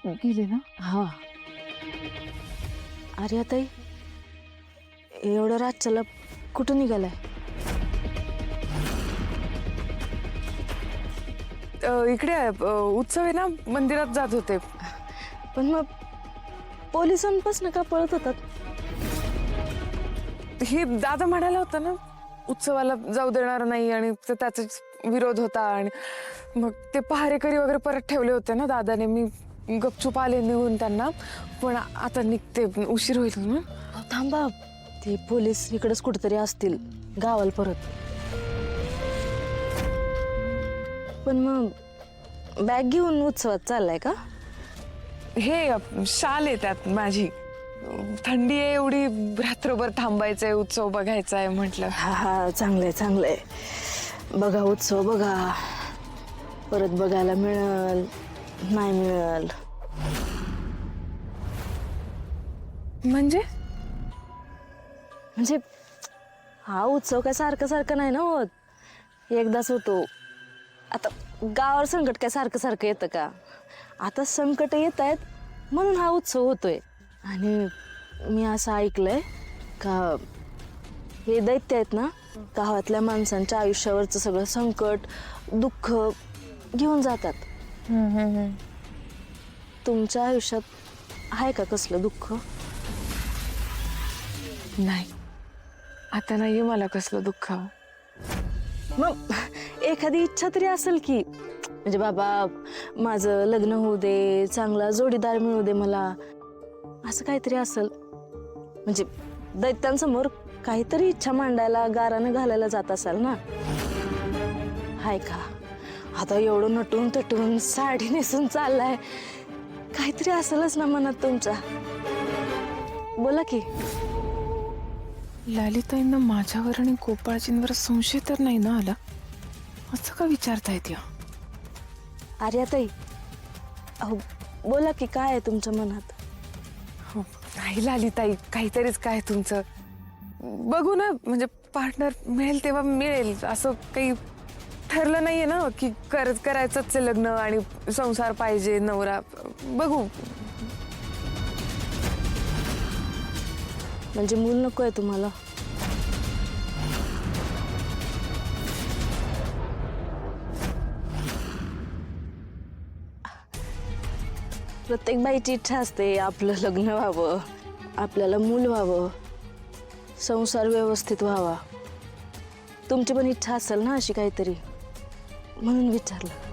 गेले ना? हा. अरे आता एवढं रातच्याला कुठं निघालाय? इकडे उत्सव आहे ना, मंदिरात जात होते. पण मग पोलिसांपासून का पळत होतात? हे दादा म्हणाला होता ना, उत्सवाला जाऊ देणार नाही आणि त्याचाच विरोध होता. आणि मग ते पहारेकरी वगैरे परत ठेवले होते ना दादाने. मी गपचूप आले निघून त्यांना, पण आता निघते, उशीर होईल ना. अहो, थांबा, ते पोलीस इकडेच कुठेतरी असतील गावाला परत. पण मग बॅग घेऊन उत्सवात चाललाय का? हे शाल आहे त्यात माझी. थंडी आहे एवढी, रात्रभर थांबायचंय, उत्सव बघायचा आहे म्हटलं. हा हा, चांगलंय चांगलंय. बघा उत्सव बघा, परत बघायला मिळल नाही मिळल. म्हणजे म्हणजे हा उत्सव काय सारखं सारखं नाही ना होत, एकदाच होतो. आता गावावर संकट काय सारखं सारखं येतं का? आता संकट येत आहेत म्हणून हा उत्सव होतोय. आणि मी असं ऐकलंय का हे दैत्य आहेत ना, गावातल्या माणसांच्या आयुष्यावरचं सगळं संकट दुःख घेऊन जातात. तुमच्या आयुष्यात आहे का कसलं दुःख? नाही, आता नाहीये मला कसलं दुःख. मग एखादी इच्छा तरी असेल की, म्हणजे बाबा माझं लग्न होऊ दे, चांगला जोडीदार मिळू दे मला, असं काहीतरी असेल. म्हणजे दैत्यांसमोर काहीतरी इच्छा मांडायला, गारानं घालायला जात असाल ना? हाय का? आता एवढं नटून तटून साडी नेसून चाललाय, काहीतरी असेलच ना मनात तुमच्या. बोला की. ललिताईंना माझ्यावर आणि गोपाळजींवर संशय तर नाही ना आला? असं का विचारतायत या? अरे ताई, अहो बोला की, काय आहे तुमच्या मनात? हो, नाही ललिताई, काहीतरीच काय तुमचं. बघू ना, म्हणजे पार्टनर मिळेल तेव्हा मिळेल, असं काही ठरलं नाहीये ना की करायचंच आहे लग्न आणि संसार पाहिजे, नवरा. बघू. म्हणजे मूल नको आहे तुम्हाला? प्रत्येक बाईची इच्छा असते आपलं लग्न व्हावं, आपल्याला मूल व्हावं, संसार व्यवस्थित व्हावा. तुमची पण इच्छा असेल ना अशी काहीतरी, म्हणून विचारलं.